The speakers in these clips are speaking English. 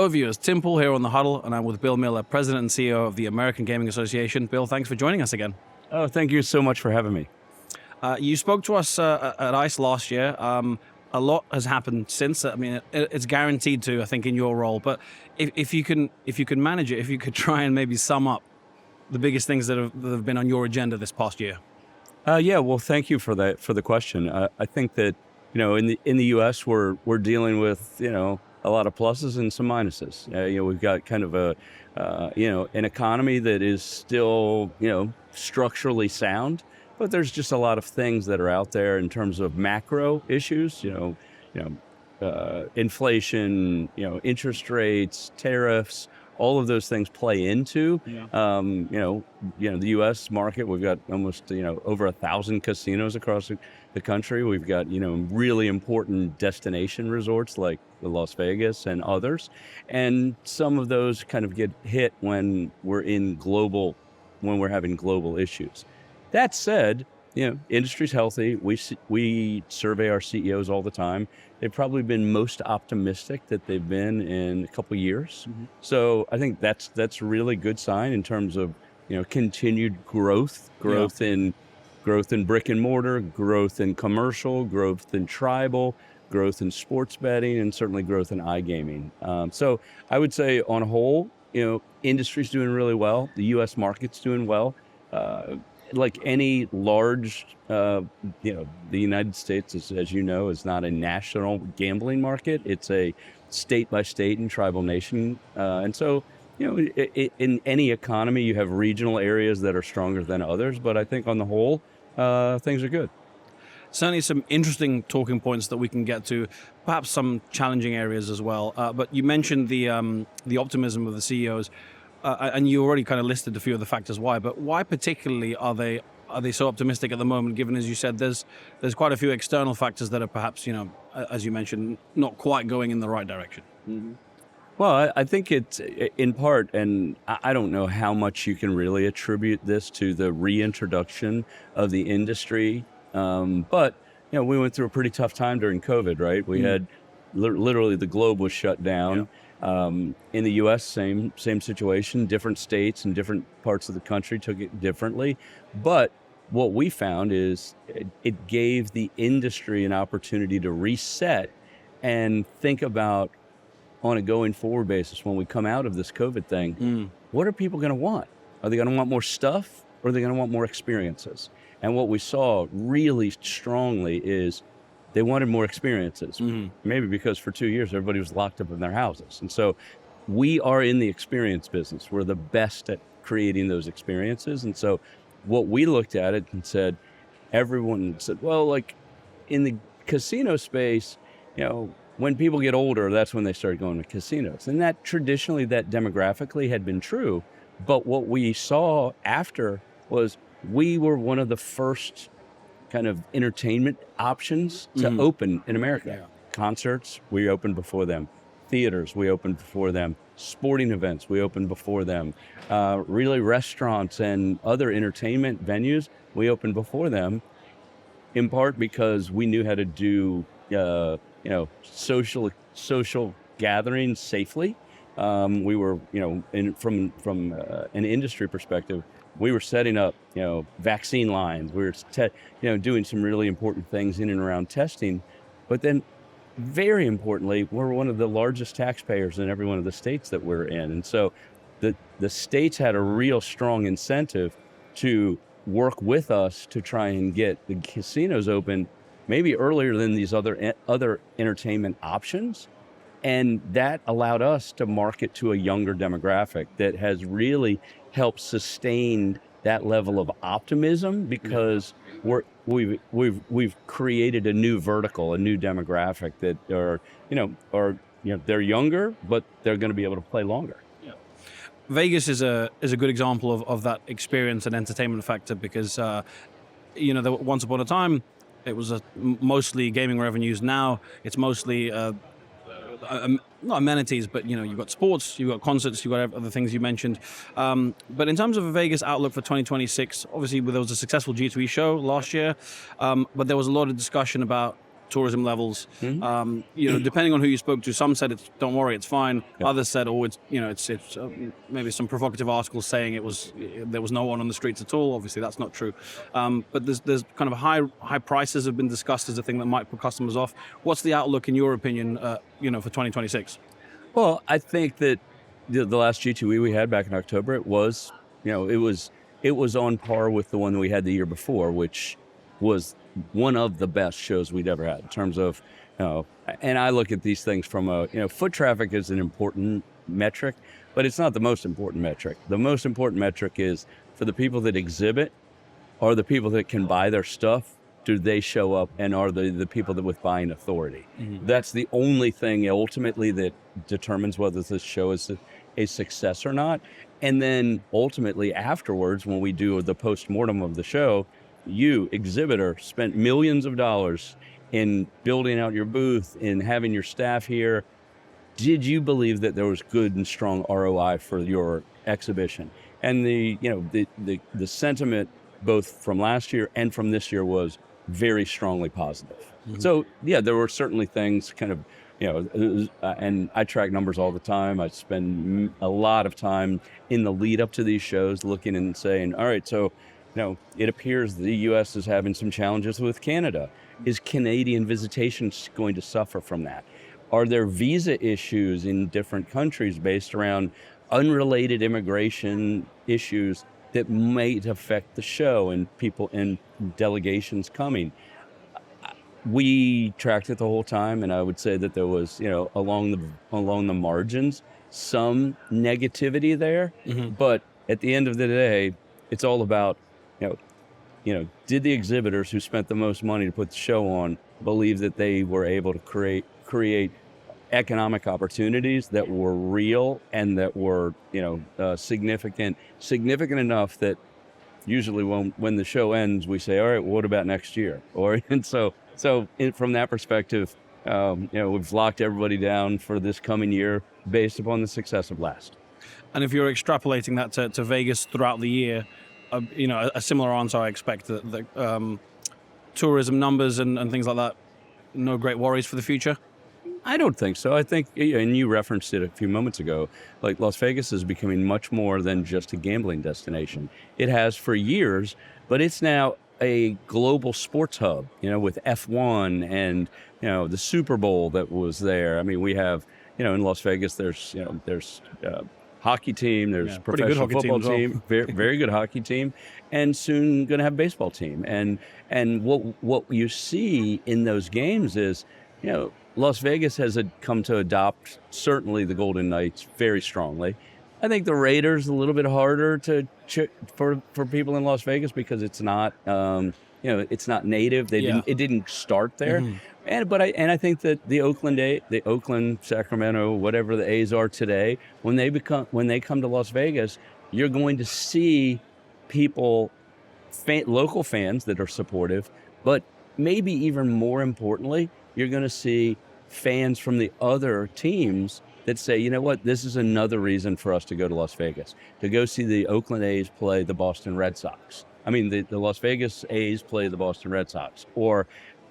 Hello viewers, Tim Poole here on the Huddle, and I'm with Bill Miller, President and CEO of the American Gaming Association. Bill, thanks for joining us again. Oh, thank you so much for having me. You spoke to us at ICE last year. A lot has happened since. I mean, it's guaranteed to, I think, in your role. But if you can manage it, if you could try and maybe sum up the biggest things that have been on your agenda this past year. Yeah, well, thank you for the question. I think that in the U.S. we're dealing with a lot of pluses and some minuses. We've got kind of an economy that is still structurally sound, but there's just a lot of things that are out there in terms of macro issues. Inflation, interest rates, tariffs. All of those things play into, the U.S. market. We've got almost, over 1,000 casinos across the country. We've got, really important destination resorts like Las Vegas and others. And some of those kind of get hit when we're having global issues. That said, industry's healthy. We survey our CEOs all the time. They've probably been most optimistic that they've been in a couple of years. Mm-hmm. So I think that's a really good sign in terms of continued growth in brick and mortar, growth in commercial, growth in tribal, growth in sports betting, and certainly growth in iGaming. So I would say on a whole, industry's doing really well. The U.S. market's doing well. Like any large, the United States, as you know, is not a national gambling market. It's a state by state and tribal nation. And so, in any economy, you have regional areas that are stronger than others. But I think on the whole, things are good. Certainly some interesting talking points that we can get to, perhaps some challenging areas as well. But you mentioned the optimism of the CEOs. And you already kind of listed a few of the factors why, but why particularly are they so optimistic at the moment, given, as you said, there's quite a few external factors that are perhaps, as you mentioned, not quite going in the right direction? Mm-hmm. Well, I think it's in part, and I don't know how much you can really attribute this to the reintroduction of the industry, but we went through a pretty tough time during COVID, right? We had literally the globe was shut down. Yeah. In the U.S., same situation. Different states and different parts of the country took it differently. But what we found is it gave the industry an opportunity to reset and think about, on a going forward basis, when we come out of this COVID thing, what are people going to want? Are they going to want more stuff, or are they going to want more experiences? And what we saw really strongly is they wanted more experiences, maybe because for 2 years, everybody was locked up in their houses. And so we are in the experience business. We're the best at creating those experiences. And so what we looked at it and said, everyone said, well, like in the casino space, when people get older, that's when they start going to casinos. And that traditionally, that demographically had been true. But what we saw after was we were one of the first kind of entertainment options to open in America. Yeah. Concerts, we opened before them. Theaters, we opened before them. Sporting events, we opened before them. Really restaurants and other entertainment venues, we opened before them, in part because we knew how to do social gatherings safely. We were, from an industry perspective, we were setting up, vaccine lines. We were, doing some really important things in and around testing. But then, very importantly, we're one of the largest taxpayers in every one of the states that we're in. And so the states had a real strong incentive to work with us to try and get the casinos open maybe earlier than these other entertainment options. And that allowed us to market to a younger demographic that has really helped sustain that level of optimism, because we've created a new vertical, a new demographic that are they're younger, but they're going to be able to play longer. Yeah. Vegas is a good example of that experience and entertainment factor, because once upon a time it was mostly gaming revenues. Now it's mostly not amenities, but you've got sports, you've got concerts, you've got other things you mentioned. But in terms of a Vegas outlook for 2026, obviously there was a successful G2E show last year, but there was a lot of discussion about tourism levels. Depending on who you spoke to, some said it's don't worry, it's fine. Yeah. Others said, oh, it's maybe some provocative articles saying there was no one on the streets at all. Obviously, that's not true. But there's kind of high prices have been discussed as a thing that might put customers off. What's the outlook, in your opinion, for 2026? Well, I think that the last G2E we had back in October, it was on par with the one that we had the year before, which was one of the best shows we'd ever had in terms of, and I look at these things from foot traffic is an important metric, but it's not the most important metric. The most important metric is for the people that exhibit, are the people that can buy their stuff, do they show up, and are the people that with buying authority? Mm-hmm. That's the only thing ultimately that determines whether this show is a success or not. And then ultimately afterwards, when we do the post-mortem of the show, you, exhibitor, spent millions of dollars in building out your booth, in having your staff here. Did you believe that there was good and strong ROI for your exhibition? And the sentiment both from last year and from this year was very strongly positive. Mm-hmm. So yeah, there were certainly things kind of, and I track numbers all the time. I spend a lot of time in the lead up to these shows looking and saying, all right, so, it appears the U.S. is having some challenges with Canada. Is Canadian visitation going to suffer from that? Are there visa issues in different countries based around unrelated immigration issues that might affect the show and people and delegations coming? We tracked it the whole time, and I would say that there was, along the margins, some negativity there. Mm-hmm. But at the end of the day, it's all about, did the exhibitors who spent the most money to put the show on believe that they were able to create economic opportunities that were real and that were, significant enough that usually when the show ends, we say, all right, well, what about next year? From that perspective, we've locked everybody down for this coming year based upon the success of last. And if you're extrapolating that to Vegas throughout the year, a similar answer I expect, that tourism numbers and things like that, no great worries for the future? I don't think so. I think, and you referenced it a few moments ago, like Las Vegas is becoming much more than just a gambling destination. It has for years, but it's now a global sports hub, with F1 and, the Super Bowl that was there. I mean, we have, in Las Vegas, there's hockey team, there's professional football team, very, very good hockey team, and soon going to have baseball team. And what you see in those games is, Las Vegas has come to adopt certainly the Golden Knights very strongly. I think the Raiders a little bit harder for people in Las Vegas because it's not it's not native. It didn't start there. Mm-hmm. I think that the Oakland, Sacramento, whatever the A's are today, when they come to Las Vegas, you're going to see people, local fans that are supportive, but maybe even more importantly, you're going to see fans from the other teams that say, you know what, this is another reason for us to go to Las Vegas, to go see the Oakland A's play the Boston Red Sox. I mean, the Las Vegas A's play the Boston Red Sox.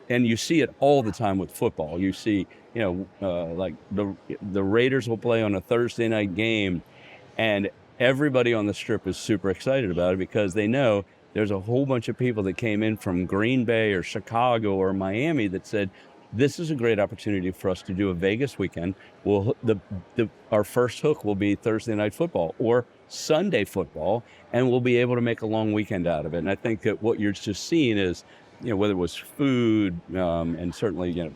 And you see it all the time with football. You see, like the Raiders will play on a Thursday night game, and everybody on the Strip is super excited about it because they know there's a whole bunch of people that came in from Green Bay or Chicago or Miami that said, this is a great opportunity for us to do a Vegas weekend. Our first hook will be Thursday night football or Sunday football, and we'll be able to make a long weekend out of it. And I think that what you're just seeing is, whether it was food and certainly,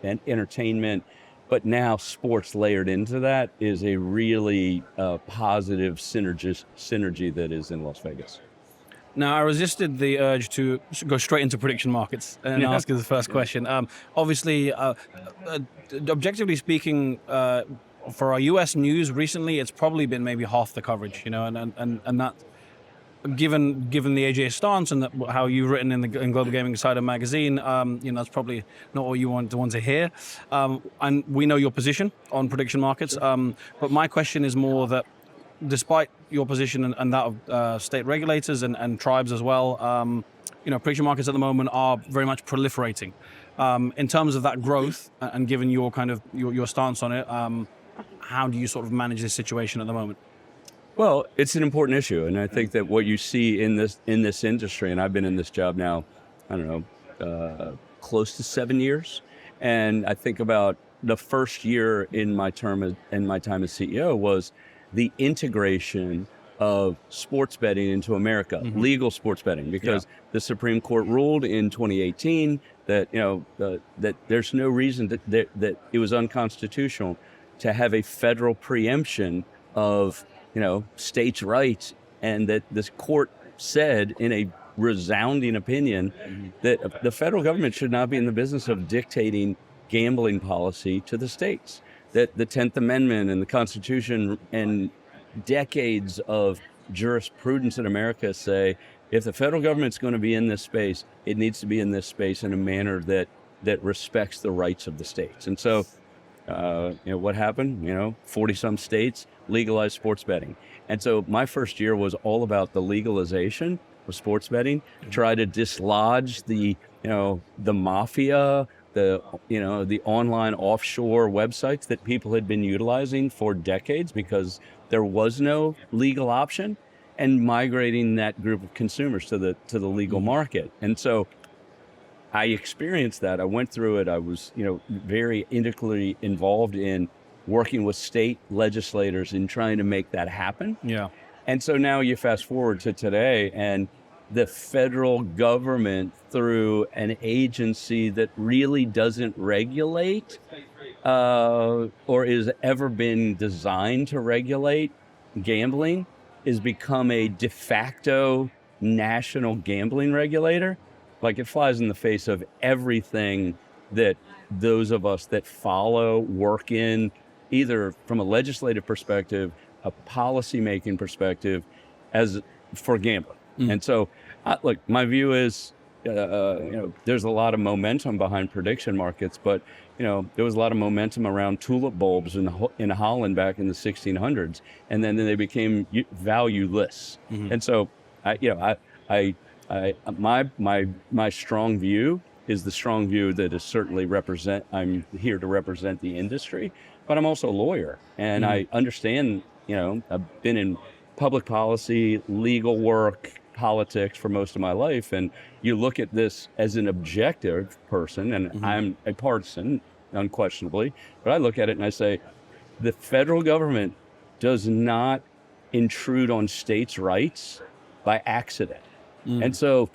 and entertainment, but now sports layered into that is a really positive synergy that is in Las Vegas. Now, I resisted the urge to go straight into prediction markets and ask you the first question. Obviously, objectively speaking, for our U.S. news recently, it's probably been maybe half the coverage, and that, given the AJ stance and how you've written in Global Gaming Insider magazine, that's probably not what you want to hear. And we know your position on prediction markets, but my question is more that, despite your position and that of state regulators and tribes as well, prediction markets at the moment are very much proliferating. In terms of that growth, and given your kind of your stance on it, how do you sort of manage this situation at the moment? Well, it's an important issue, and I think that what you see in this industry, and I've been in this job now, I don't know, close to 7 years, and I think about the first year in my time as CEO was the integration of sports betting into America, legal sports betting, because the Supreme Court ruled in 2018 that that there's no reason that it was unconstitutional to have a federal preemption of states' rights, and that this court said in a resounding opinion that the federal government should not be in the business of dictating gambling policy to the states, that the 10th Amendment and the Constitution and decades of jurisprudence in America say if the federal government's going to be in this space, it needs to be in this space in a manner that respects the rights of the states. And so what happened? 40 some states legalized sports betting. And so my first year was all about the legalization of sports betting, try to dislodge the mafia, the online offshore websites that people had been utilizing for decades because there was no legal option, and migrating that group of consumers to the legal market. And so I experienced that. I went through it. I was, very integrally involved in working with state legislators in trying to make that happen. Yeah. And so now you fast forward to today, and the federal government, through an agency that really doesn't regulate or is ever been designed to regulate gambling, has become a de facto national gambling regulator. Like, it flies in the face of everything that those of us that follow work in, either from a legislative perspective, a policy-making perspective, as for gambling. And so, look, my view is, there's a lot of momentum behind prediction markets, but, there was a lot of momentum around tulip bulbs in Holland back in the 1600s, and then they became valueless. And so, my strong view is the strong view that is certainly I'm here to represent the industry, but I'm also a lawyer, and I understand, I've been in public policy, legal work, politics for most of my life, and you look at this as an objective person, and I'm a partisan, unquestionably, but I look at it and I say, the federal government does not intrude on states' rights by accident. And so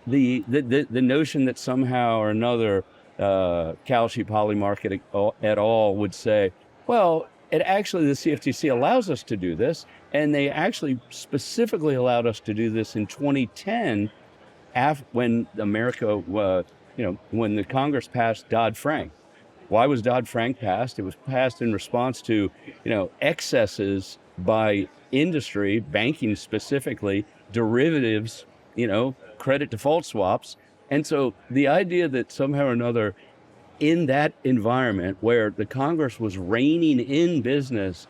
the notion that somehow or another Kalshi Polymarket et al. Would say, well, the CFTC allows us to do this, and they actually specifically allowed us to do this in 2010, when America, when the Congress passed Dodd-Frank. Why was Dodd-Frank passed? It was passed in response to, excesses by industry, banking specifically, derivatives, credit default swaps. And so the idea that somehow or another, in that environment where the Congress was reining in business,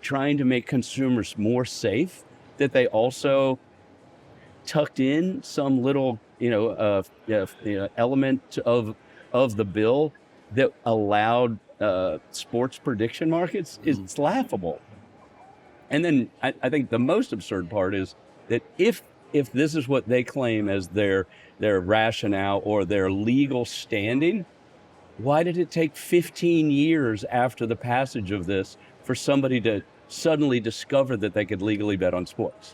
trying to make consumers more safe, that they also tucked in some little, element of the bill that allowed sports prediction markets, it's laughable. And then I think the most absurd part is that if this is what they claim as their rationale or their legal standing, why did it take 15 years after the passage of this for somebody to suddenly discover that they could legally bet on sports?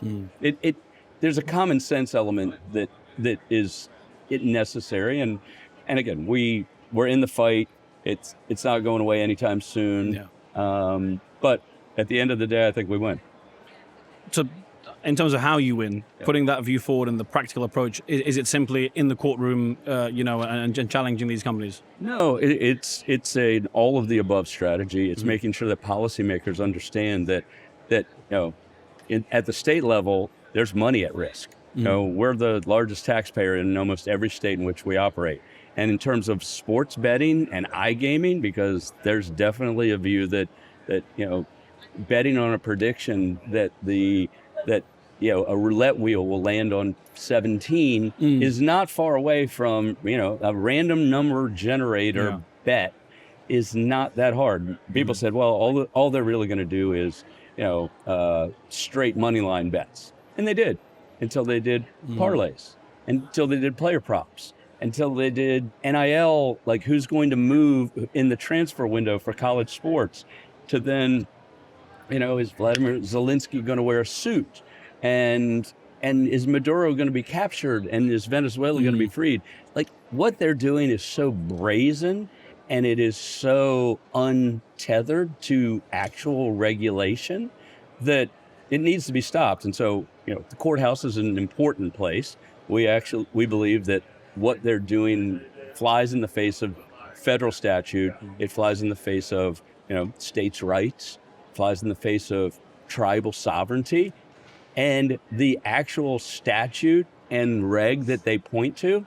There's a common sense element that is necessary, and again, we're in the fight. It's not going away anytime soon. But at the end of the day, I think we win. So, in terms of how you win, putting that view forward and the practical approach, is it simply in the courtroom, and challenging these companies? No, it's an all of the above strategy. It's making sure that policymakers understand that at the state level, there's money at risk. We're the largest taxpayer in almost every state in which we operate. And in terms of sports betting and iGaming, because there's definitely a view that betting on a prediction that a roulette wheel will land on 17 is not far away from, a random number generator bet is not that hard. People said, well, all they're really going to do is, straight money line bets. And they did, until they did parlays, until they did player props, until they did NIL, like who's going to move in the transfer window for college sports, to then, is Vladimir Zelensky going to wear a suit? And is Maduro going to be captured? And is Venezuela going to be freed? Like, what they're doing is so brazen, and it is so untethered to actual regulation that it needs to be stopped. And so, the courthouse is an important place. We believe that what they're doing flies in the face of federal statute. It flies in the face of, states' rights, flies in the face of tribal sovereignty. And the actual statute and reg that they point to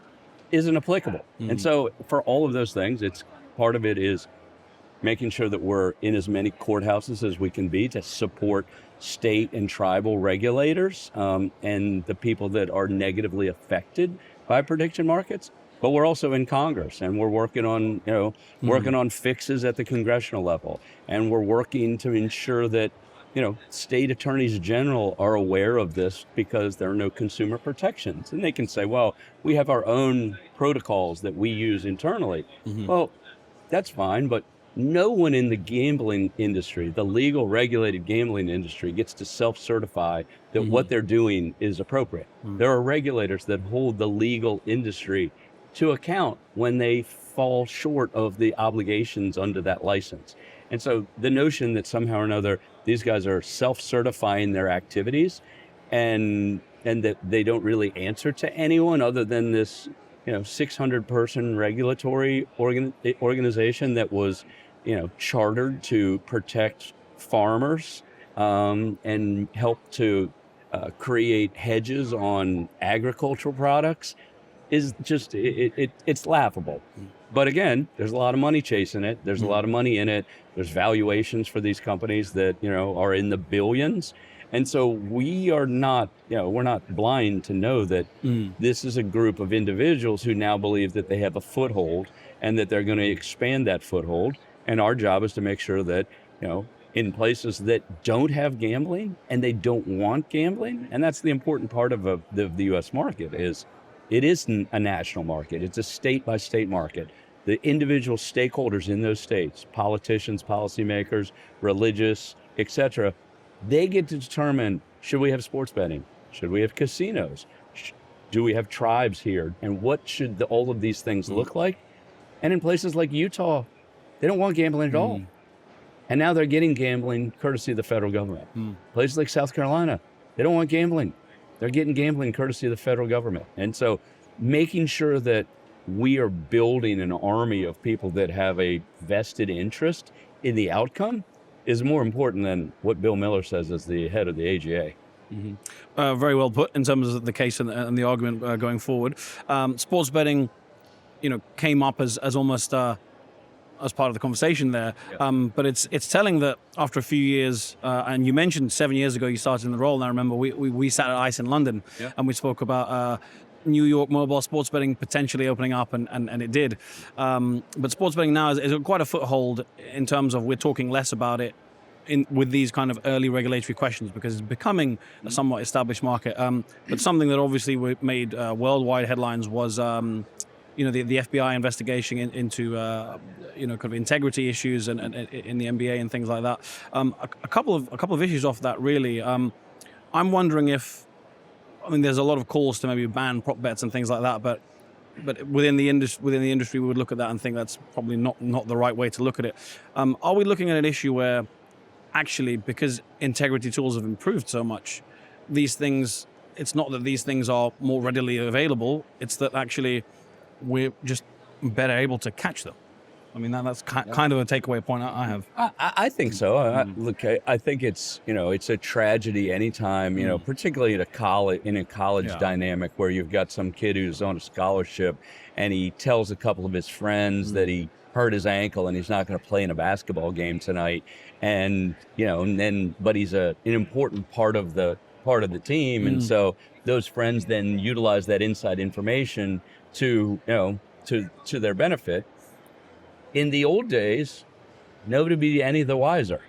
isn't applicable. And so for all of those things, part of it is making sure that we're in as many courthouses as we can be to support state and tribal regulators and the people that are negatively affected by prediction markets. But we're also in Congress, and we're working on, working on fixes at the congressional level, and we're working to ensure that state attorneys general are aware of this, because there are no consumer protections. And they can say, well, we have our own protocols that we use internally. Well, that's fine, but no one in the gambling industry, the legal regulated gambling industry, gets to self-certify that what they're doing is appropriate. There are regulators that hold the legal industry to account when they fall short of the obligations under that license. And so the notion that somehow or another these guys are self-certifying their activities and that they don't really answer to anyone other than this 600-person regulatory organization that was chartered to protect farmers and help to create hedges on agricultural products is just it's laughable. But again, there's a lot of money chasing it. There's a lot of money in it. There's valuations for these companies that, are in the billions. And so we are not, we're not blind to know that this is a group of individuals who now believe that they have a foothold and that they're going to expand that foothold. And our job is to make sure that, in places that don't have gambling and they don't want gambling, and that's the important part of the U.S. market, is it isn't a national market. It's a state-by-state market. The individual stakeholders in those states, politicians, policymakers, religious, etc., they get to determine, should we have sports betting? Should we have casinos? Do we have tribes here? And what should all of these things look like? And in places like Utah, they don't want gambling at all. And now they're getting gambling courtesy of the federal government. Places like South Carolina, they don't want gambling. They're getting gambling courtesy of the federal government. And so making sure that we are building an army of people that have a vested interest in the outcome is more important than what Bill Miller says as the head of the AGA. Very well put in terms of the case and the argument going forward. Sports betting, came up as almost as part of the conversation there. But it's telling that after a few years, and you mentioned 7 years ago you started in the role, and I remember we sat at ICE in London and we spoke about New York mobile sports betting potentially opening up, and it did. But sports betting now is quite a foothold in terms of we're talking less about it with these kind of early regulatory questions, because it's becoming a somewhat established market. But something that obviously made worldwide headlines was the FBI investigation into kind of integrity issues and in the NBA and things like that. A couple of issues off that really. I'm wondering if, there's a lot of calls to maybe ban prop bets and things like that, but within the industry we would look at that and think that's probably not the right way to look at it. Are we looking at an issue where actually, because integrity tools have improved so much, these things, it's not that these things are more readily available, it's that actually we're just better able to catch them? That's kind of a takeaway point I have. I think so. Look, I think it's a tragedy anytime, particularly in a college dynamic where you've got some kid who's on a scholarship and he tells a couple of his friends that he hurt his ankle and he's not going to play in a basketball game tonight, but he's an important part of the part of the team. And so those friends then utilize that inside information to, to their benefit. In the old days, nobody would be any the wiser.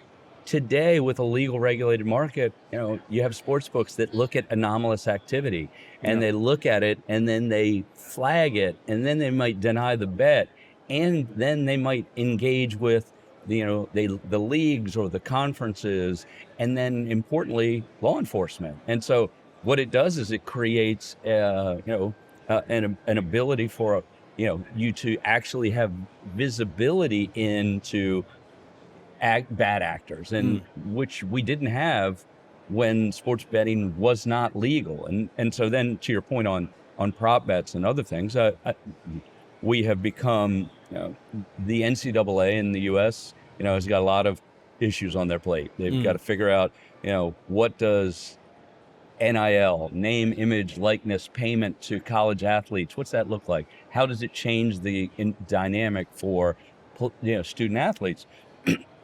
Today, with a legal regulated market, you have sports books that look at anomalous activity, and they look at it and then they flag it, and then they might deny the bet, and then they might engage with the leagues or the conferences, and then importantly, law enforcement. And so what it does is it creates an ability for you to actually have visibility into bad actors, and which we didn't have when sports betting was not legal. And so then, to your point on prop bets and other things, we have become the NCAA in the U.S. Has got a lot of issues on their plate. They've got to figure out what does NIL, name, image, likeness, payment to college athletes, what's that look like? How does it change the dynamic for student athletes?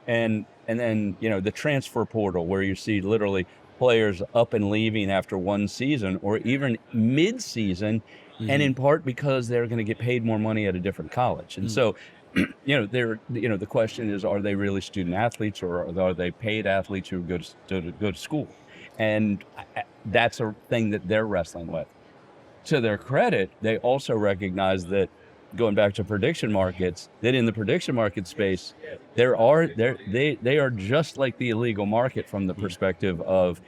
And then the transfer portal, where you see literally players up and leaving after one season or even mid-season, and in part because they're going to get paid more money at a different college. And so the question is, are they really student athletes, or are they paid athletes who go to school? And that's a thing that they're wrestling with. To their credit, they also recognize that, going back to prediction markets, that in the prediction market space, they are just like the illegal market from the perspective of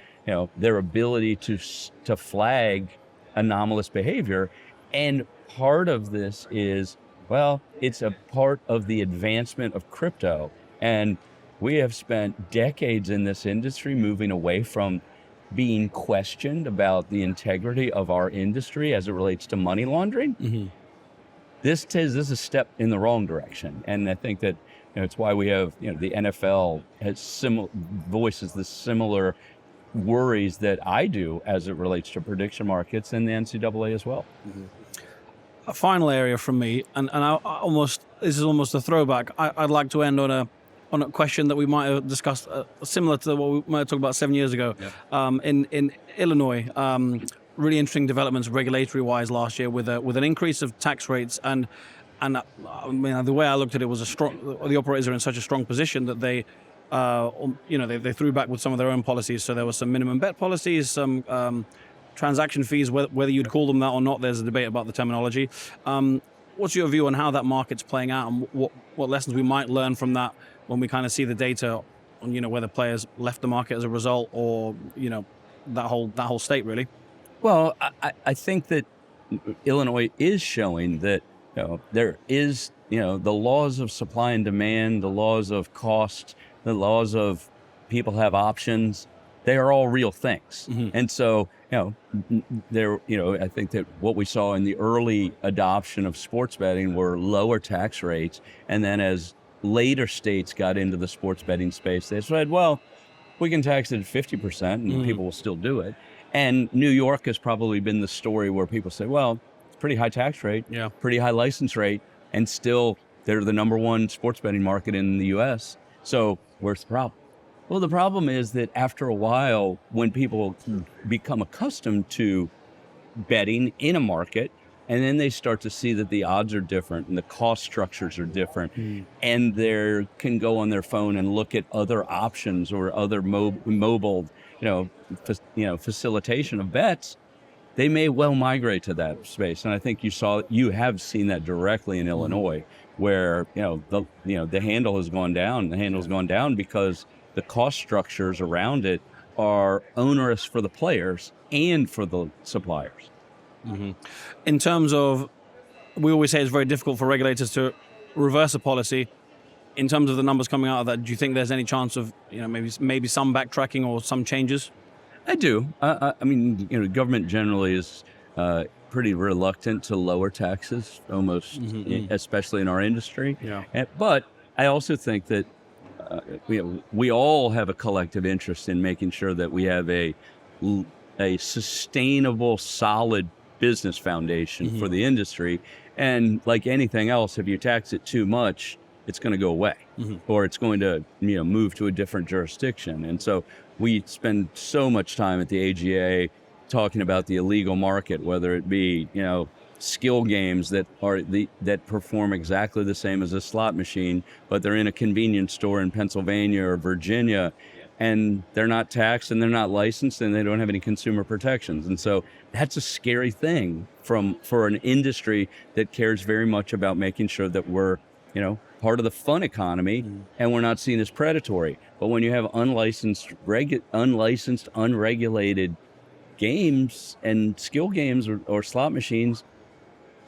their ability to flag anomalous behavior. And part of this is, it's a part of the advancement of crypto. And we have spent decades in this industry moving away from being questioned about the integrity of our industry as it relates to money laundering. This is a step in the wrong direction. And I think that it's why we have, the NFL has voices the similar worries that I do as it relates to prediction markets, and the NCAA as well. A final area from me, and this is almost a throwback. I'd like to end on a question that we might have discussed, similar to what we might have talked about 7 years ago. In Illinois, really interesting developments regulatory-wise last year with an increase of tax rates, and the way I looked at it was the operators are in such a strong position that they threw back with some of their own policies. So there were some minimum bet policies, some transaction fees, whether you'd call them that or not. There's a debate about the terminology. What's your view on how that market's playing out, and what lessons we might learn from that when we kind of see the data on whether players left the market as a result, or that whole state really? Well, I think that Illinois is showing that there is the laws of supply and demand, the laws of cost, the laws of people have options. They are all real things. And so I think that what we saw in the early adoption of sports betting were lower tax rates, and then as later states got into the sports betting space, they said, well, we can tax it at 50% and people will still do it. And New York has probably been the story where people say, well, it's pretty high tax rate, pretty high license rate, and still they're the number one sports betting market in the U.S. So where's the problem? Well, the problem is that after a while, when people become accustomed to betting in a market, and then they start to see that the odds are different and the cost structures are different, and they can go on their phone and look at other options or other mobile facilitation of bets, they may well migrate to that space. And I think you have seen that directly in Illinois, where the handle has gone down. The handle's gone down because the cost structures around it are onerous for the players and for the suppliers. In terms of, we always say it's very difficult for regulators to reverse a policy. In terms of the numbers coming out of that, do you think there's any chance of maybe some backtracking or some changes? I do. I mean, government generally is pretty reluctant to lower taxes, almost, especially in our industry. But I also think that we all have a collective interest in making sure that we have a sustainable, solid business foundation for the industry. And like anything else, if you tax it too much, it's going to go away, or it's going to move to a different jurisdiction. And so we spend so much time at the AGA talking about the illegal market, whether it be, skill games that perform exactly the same as a slot machine, but they're in a convenience store in Pennsylvania or Virginia, and they're not taxed and they're not licensed and they don't have any consumer protections. And so that's a scary thing for an industry that cares very much about making sure that we're, part of the fun economy and we're not seen as predatory. But when you have unlicensed, unregulated games and skill games or slot machines,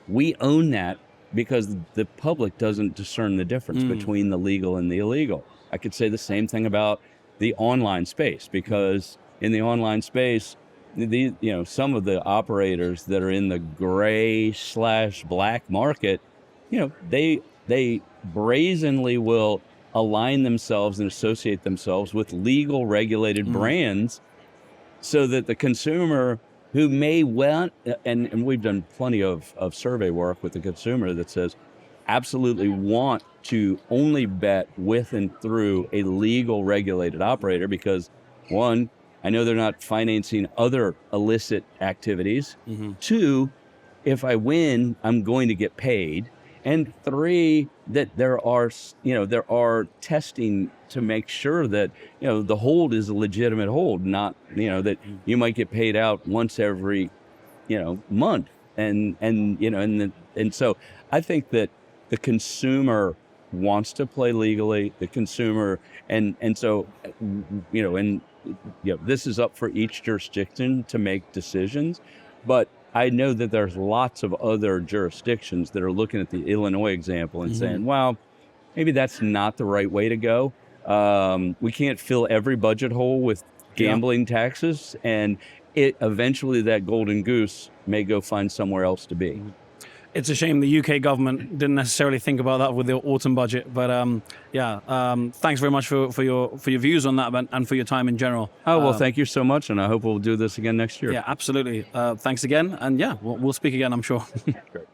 we own that because the public doesn't discern the difference between the legal and the illegal. I could say the same thing about the online space, because in the online space, some of the operators that are in the gray/black market, they brazenly will align themselves and associate themselves with legal regulated brands so that the consumer who may want, and we've done plenty of survey work with the consumer that says absolutely want to only bet with and through a legal regulated operator because, one, I know they're not financing other illicit activities. Two, if I win, I'm going to get paid. And three, that there are testing to make sure that, the hold is a legitimate hold, not, that you might get paid out once every, month. And so I think that the consumer wants to play legally, the consumer, so this is up for each jurisdiction to make decisions, but I know that there's lots of other jurisdictions that are looking at the Illinois example and saying, well, maybe that's not the right way to go. We can't fill every budget hole with gambling taxes, and eventually that golden goose may go find somewhere else to be. It's a shame the UK government didn't necessarily think about that with the autumn budget, but thanks very much for your views on that and for your time in general. Oh, well, thank you so much, and I hope we'll do this again next year. Yeah, absolutely. Thanks again, and we'll speak again, I'm sure. Great.